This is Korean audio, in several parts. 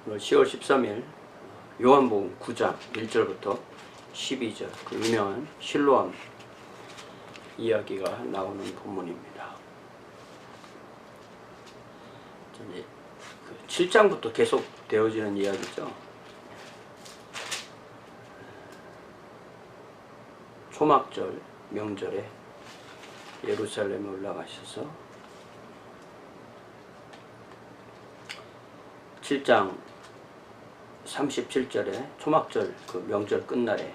오늘 10월 13일 요한복음 9장 1절부터 12절 그 유명한 실로암 이야기가 나오는 본문입니다. 이제 그 7장부터 계속 되어지는 이야기죠. 초막절 명절에 예루살렘에 올라가셔서 7장 37절에 초막절 그 명절 끝날에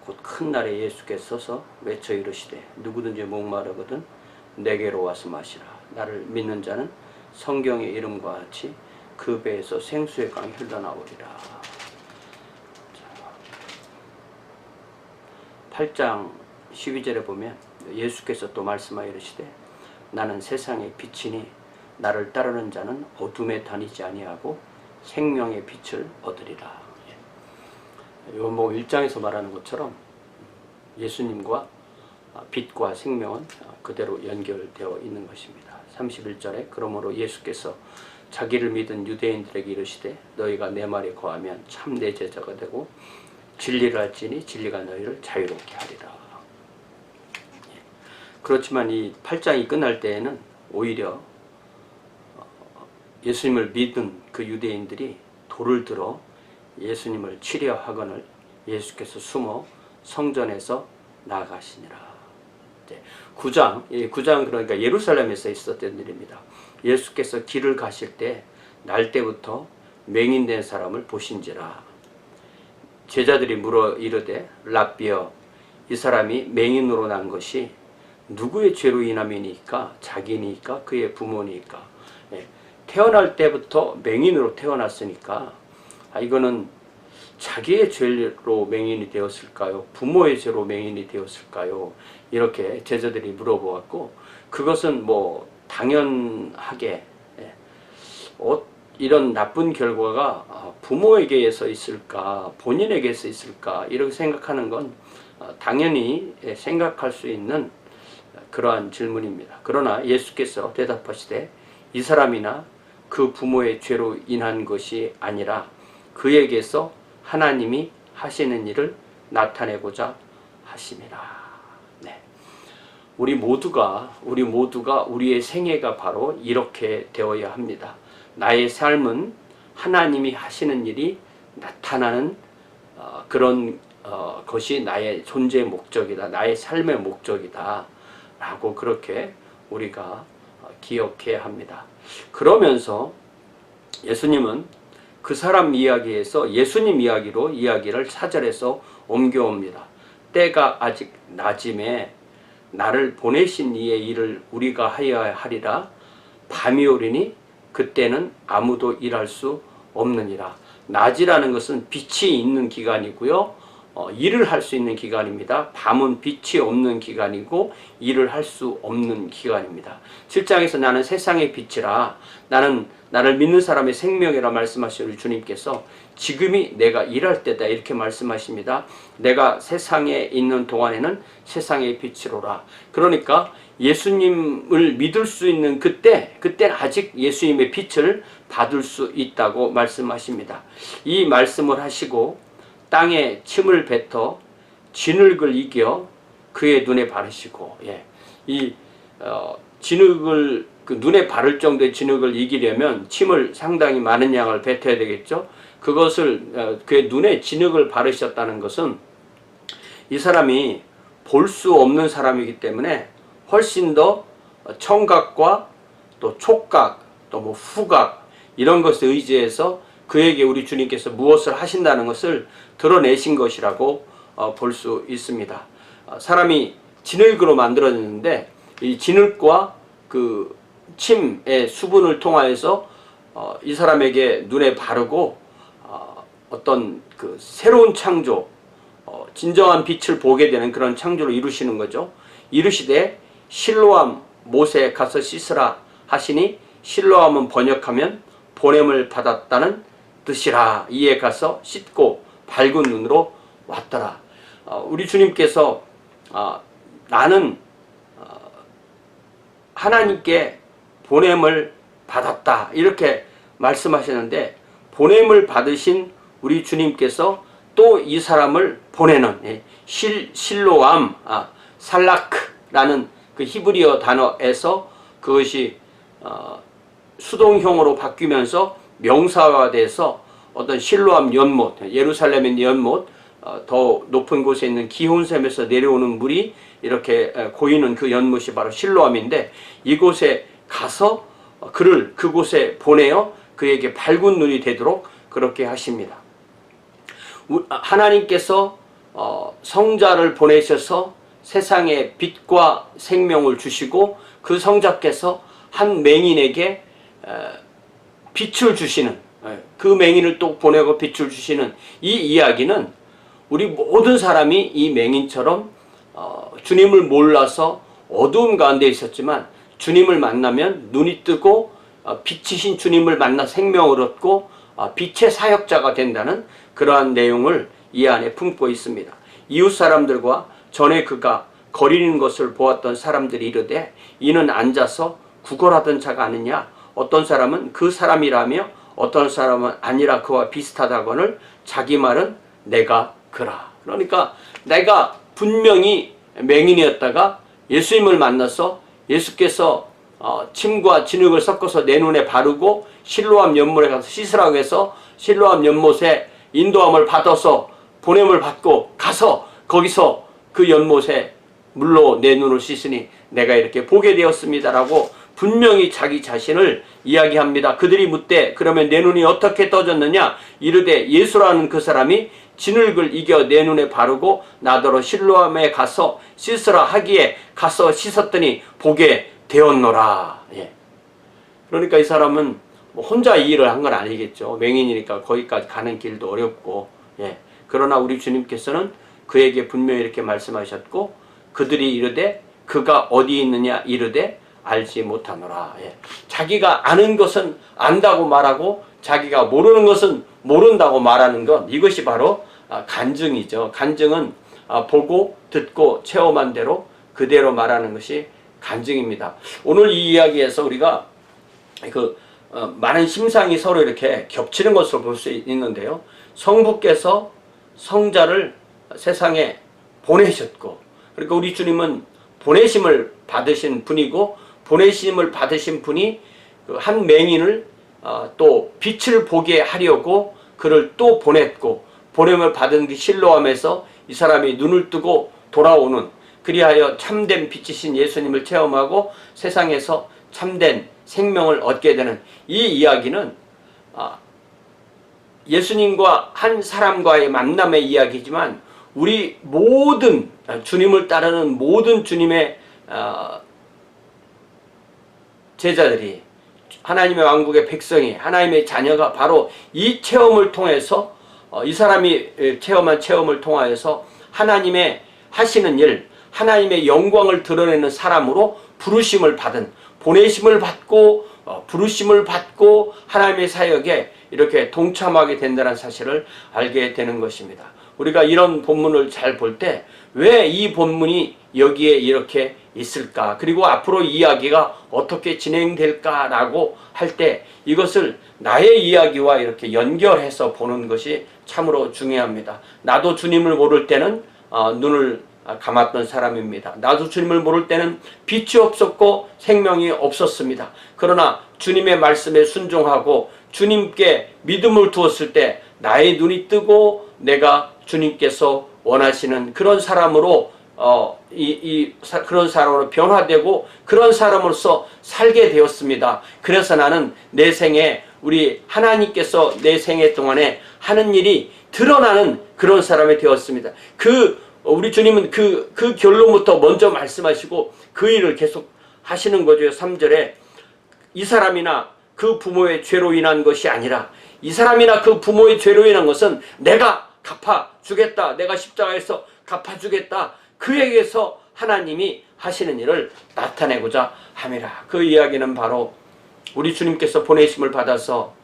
곧 큰 날에 예수께서 서서 외쳐 이르시되 누구든지 목마르거든 내게로 와서 마시라. 나를 믿는 자는 성경의 이름과 같이 그 배에서 생수의 강이 흘러나오리라. 8장 12절에 보면 예수께서 또 말씀하여 이르시되 나는 세상의 빛이니 나를 따르는 자는 어둠에 다니지 아니하고 생명의 빛을 얻으리라. 요한복음 1장에서 말하는 것처럼 예수님과 빛과 생명은 그대로 연결되어 있는 것입니다. 31절에 그러므로 예수께서 자기를 믿은 유대인들에게 이르시되 너희가 내 말에 거하면 참 내 제자가 되고 진리를 알지니 진리가 너희를 자유롭게 하리라. 그렇지만 이 8장이 끝날 때에는 오히려 예수님을 믿은 그 유대인들이 돌을 들어 예수님을 치려 하거늘 예수께서 숨어 성전에서 나가시니라. 9장 그러니까 예루살렘에서 있었던 일입니다. 예수께서 길을 가실 때 날 때부터 맹인된 사람을 보신지라. 제자들이 물어 이르되 랍비여 이 사람이 맹인으로 난 것이 누구의 죄로 인함이니까 자기니까 그의 부모니까. 태어날 때부터 맹인으로 태어났으니까 이거는 자기의 죄로 맹인이 되었을까요? 부모의 죄로 맹인이 되었을까요? 이렇게 제자들이 물어보았고 그것은 뭐 당연하게 이런 나쁜 결과가 부모에게서 있을까 본인에게서 있을까 이렇게 생각하는 건 당연히 생각할 수 있는 그러한 질문입니다. 그러나 예수께서 대답하시되 이 사람이나 그 부모의 죄로 인한 것이 아니라 그에게서 하나님이 하시는 일을 나타내고자 하심이라. 네. 우리 모두가 우리의 생애가 바로 이렇게 되어야 합니다. 나의 삶은 하나님이 하시는 일이 나타나는 그런 것이 나의 존재의 목적이다. 나의 삶의 목적이다. 라고 그렇게 우리가 기억해야 합니다. 그러면서 예수님은 그 사람 이야기에서 예수님 이야기로 이야기를 4절에서 옮겨옵니다. 때가 아직 낮음에 나를 보내신 이의 일을 우리가 하여야 하리라. 밤이 오리니 그때는 아무도 일할 수 없느니라. 낮이라는 것은 빛이 있는 기간이고요. 일을 할 수 있는 기간입니다. 밤은 빛이 없는 기간이고 일을 할 수 없는 기간입니다. 7장에서 나는 세상의 빛이라 나를 믿는 사람의 생명이라 말씀하신 우리 주님께서 지금이 내가 일할 때다 이렇게 말씀하십니다. 내가 세상에 있는 동안에는 세상의 빛이로라. 그러니까 예수님을 믿을 수 있는 그때는 아직 예수님의 빛을 받을 수 있다고 말씀하십니다. 이 말씀을 하시고 땅에 침을 뱉어 진흙을 이겨 그의 눈에 바르시고 이 진흙을 눈에 바를 정도의 진흙을 이기려면 침을 상당히 많은 양을 뱉어야 되겠죠. 그것을 그의 눈에 진흙을 바르셨다는 것은 이 사람이 볼 수 없는 사람이기 때문에 훨씬 더 청각과 또 촉각 또 뭐 후각 이런 것에 의지해서 그에게 우리 주님께서 무엇을 하신다는 것을 드러내신 것이라고 볼 수 있습니다. 사람이 진흙으로 만들어졌는데 이 진흙과 그 침의 수분을 통하여서 이 사람에게 눈에 바르고 어떤 그 새로운 창조, 진정한 빛을 보게 되는 그런 창조를 이루시는 거죠. 이르시되 실로암 못에 가서 씻으라 하시니 실로암은 번역하면 보냄을 받았다는 뜻이라. 이에 가서 씻고 밝은 눈으로 왔더라. 우리 주님께서 나는 하나님께 보냄을 받았다 이렇게 말씀하시는데 보냄을 받으신 우리 주님께서 또 이 사람을 보내는 실로암 살라크라는 그 히브리어 단어에서 그것이 수동형으로 바뀌면서 명사화돼서 어떤 실로암 연못, 예루살렘의 연못, 더 높은 곳에 있는 기혼샘에서 내려오는 물이 이렇게 고이는 그 연못이 바로 실로암인데, 이곳에 가서 그를 그곳에 보내어 그에게 밝은 눈이 되도록 그렇게 하십니다. 하나님께서 성자를 보내셔서 세상에 빛과 생명을 주시고 그 성자께서 한 맹인에게 빛을 주시는, 그 맹인을 또 보내고 빛을 주시는 이 이야기는 우리 모든 사람이 이 맹인처럼 주님을 몰라서 어두움 가운데 있었지만 주님을 만나면 눈이 뜨고 빛이신 주님을 만나 생명을 얻고 빛의 사역자가 된다는 그러한 내용을 이 안에 품고 있습니다. 이웃 사람들과 전에 그가 거리는 것을 보았던 사람들이 이르되 이는 앉아서 구걸하던 자가 아니냐, 어떤 사람은 그 사람이라며 어떤 사람은 아니라 그와 비슷하다거늘 자기 말은 내가 그라. 그러니까 내가 분명히 맹인이었다가 예수님을 만나서 예수께서 침과 진흙을 섞어서 내 눈에 바르고 실로암 연못에 가서 씻으라고 해서 실로암 연못에 인도함을 받아서 보냄을 받고 가서 거기서 그 연못에 물로 내 눈을 씻으니 내가 이렇게 보게 되었습니다라고 분명히 자기 자신을 이야기합니다. 그들이 묻되 그러면 내 눈이 어떻게 떠졌느냐, 이르되 예수라는 그 사람이 진흙을 이겨 내 눈에 바르고 나더러 실로암에 가서 씻으라 하기에 가서 씻었더니 보게 되었노라. 그러니까 이 사람은 혼자 이 일을 한 건 아니겠죠. 맹인이니까 거기까지 가는 길도 어렵고. 그러나 우리 주님께서는 그에게 분명히 이렇게 말씀하셨고, 그들이 이르되 그가 어디 있느냐 이르되 알지 못하노라. 자기가 아는 것은 안다고 말하고 자기가 모르는 것은 모른다고 말하는 것, 이것이 바로 간증이죠. 간증은 보고 듣고 체험한 대로 그대로 말하는 것이 간증입니다. 오늘 이 이야기에서 우리가 많은 심상이 서로 이렇게 겹치는 것을 볼 수 있는데요. 성부께서 성자를 세상에 보내셨고, 그러니까 우리 주님은 보내심을 받으신 분이고, 보내심을 받으신 분이 한 맹인을 또 빛을 보게 하려고 그를 또 보냈고, 보냄을 받은 그 실로암에서 이 사람이 눈을 뜨고 돌아오는, 그리하여 참된 빛이신 예수님을 체험하고 세상에서 참된 생명을 얻게 되는 이 이야기는 예수님과 한 사람과의 만남의 이야기지만 우리 모든 주님을 따르는 모든 주님의 제자들이, 하나님의 왕국의 백성이, 하나님의 자녀가 바로 이 체험을 통해서 이 사람이 체험한 체험을 통하여서 하나님의 하시는 일, 하나님의 영광을 드러내는 사람으로 부르심을 받은, 보내심을 받고 부르심을 받고 하나님의 사역에 이렇게 동참하게 된다는 사실을 알게 되는 것입니다. 우리가 이런 본문을 잘 볼 때 왜 이 본문이 여기에 이렇게 있을까, 그리고 앞으로 이야기가 어떻게 진행될까라고 할 때 이것을 나의 이야기와 이렇게 연결해서 보는 것이 참으로 중요합니다. 나도 주님을 모를 때는 눈을 감았던 사람입니다. 나도 주님을 모를 때는 빛이 없었고 생명이 없었습니다. 그러나 주님의 말씀에 순종하고 주님께 믿음을 두었을 때 나의 눈이 뜨고 내가 주님께서 원하시는 그런 사람으로 그런 사람으로 변화되고 그런 사람으로서 살게 되었습니다. 그래서 나는 내 생에, 우리 하나님께서 내 생애 동안에 하는 일이 드러나는 그런 사람이 되었습니다. 우리 주님은 그 결론부터 먼저 말씀하시고 그 일을 계속 하시는 거죠. 3절에 이 사람이나 그 부모의 죄로 인한 것이 아니라, 이 사람이나 그 부모의 죄로 인한 것은 내가 갚아주겠다, 내가 십자가에서 갚아주겠다, 그에게서 하나님이 하시는 일을 나타내고자 함이라. 그 이야기는 바로 우리 주님께서 보내심을 받아서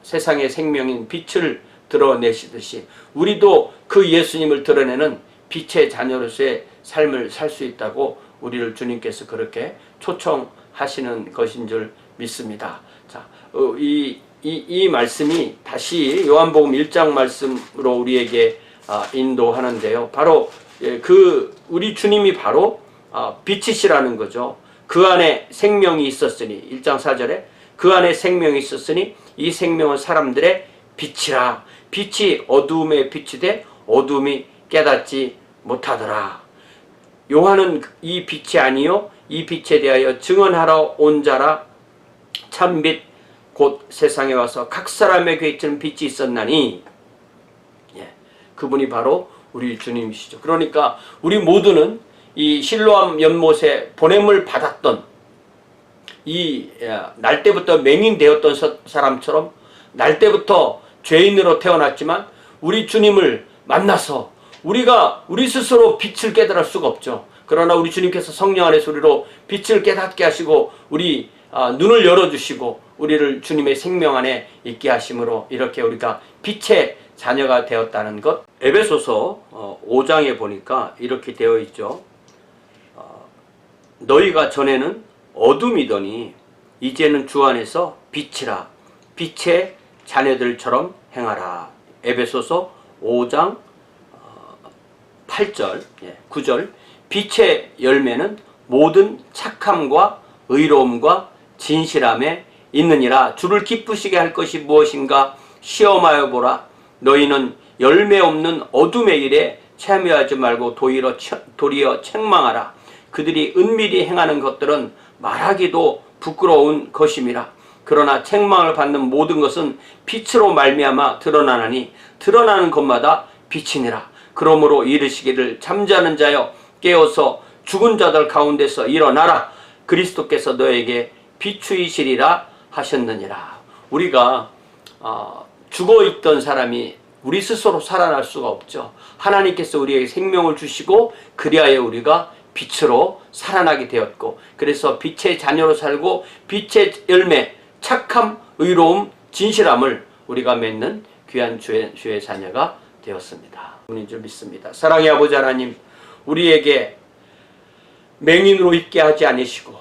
세상의 생명인 빛을 드러내시듯이 우리도 그 예수님을 드러내는 빛의 자녀로서의 삶을 살 수 있다고 우리를 주님께서 그렇게 초청하시는 것인 줄 믿습니다. 자, 이 이 말씀이 다시 요한복음 1장 말씀으로 우리에게 인도하는데요. 바로 우리 주님이 바로 빛이시라는 거죠. 그 안에 생명이 있었으니 1장 4절에 그 안에 생명이 있었으니 이 생명은 사람들의 빛이라. 빛이 어두움에 빛이 돼 어두움이 깨닫지 못하더라. 요한은 이 빛이 아니요 이 빛에 대하여 증언하러 온 자라. 참빛 곧 세상에 와서 각 사람에게 있는 빛이 있었나니 그분이 바로 우리 주님이시죠. 그러니까 우리 모두는 이 실로암 연못에 보냄을 받았던 이 날 때부터 맹인되었던 사람처럼 날 때부터 죄인으로 태어났지만 우리 주님을 만나서 우리가 우리 스스로 빛을 깨달을 수가 없죠. 그러나 우리 주님께서 성령 안에서 우리로 빛을 깨닫게 하시고 우리 눈을 열어주시고 우리를 주님의 생명 안에 있게 하심으로 이렇게 우리가 빛의 자녀가 되었다는 것. 에베소서 5장에 보니까 이렇게 되어 있죠. 너희가 전에는 어둠이더니 이제는 주 안에서 빛이라. 빛의 자녀들처럼 행하라. 에베소서 5장 8절 9절 빛의 열매는 모든 착함과 의로움과 진실함에 있느니라. 주를 기쁘시게 할 것이 무엇인가 시험하여 보라. 너희는 열매 없는 어둠의 일에 참여하지 말고 도리어 책망하라. 그들이 은밀히 행하는 것들은 말하기도 부끄러운 것임이라. 그러나 책망을 받는 모든 것은 빛으로 말미암아 드러나나니 드러나는 것마다 빛이니라. 그러므로 이르시기를 잠자는 자여 깨어서 죽은 자들 가운데서 일어나라. 그리스도께서 너에게 비추이시리라 하셨느니라. 우리가 죽어있던 사람이 우리 스스로 살아날 수가 없죠. 하나님께서 우리에게 생명을 주시고 그리하여 우리가 빛으로 살아나게 되었고 그래서 빛의 자녀로 살고 빛의 열매 착함, 의로움, 진실함을 우리가 맺는 귀한 주의 자녀가 되었습니다. 우리인 줄 믿습니다. 사랑의 아버지 하나님, 우리에게 맹인으로 있게 하지 않으시고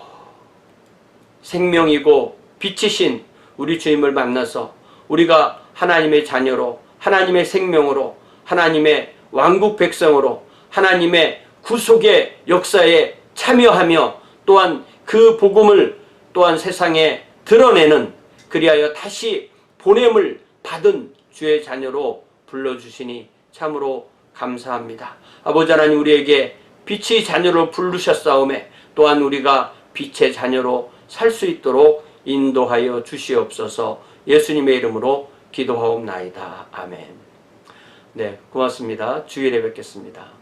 생명이고 빛이신 우리 주님을 만나서 우리가 하나님의 자녀로 하나님의 생명으로 하나님의 왕국 백성으로 하나님의 구속의 역사에 참여하며 또한 그 복음을 또한 세상에 드러내는 그리하여 다시 보냄을 받은 주의 자녀로 불러주시니 참으로 감사합니다. 아버지 하나님, 우리에게 빛의 자녀로 부르셨사오매 또한 우리가 빛의 자녀로 살 수 있도록 인도하여 주시옵소서. 예수님의 이름으로 기도하옵나이다. 아멘. 네, 고맙습니다. 주일에 뵙겠습니다.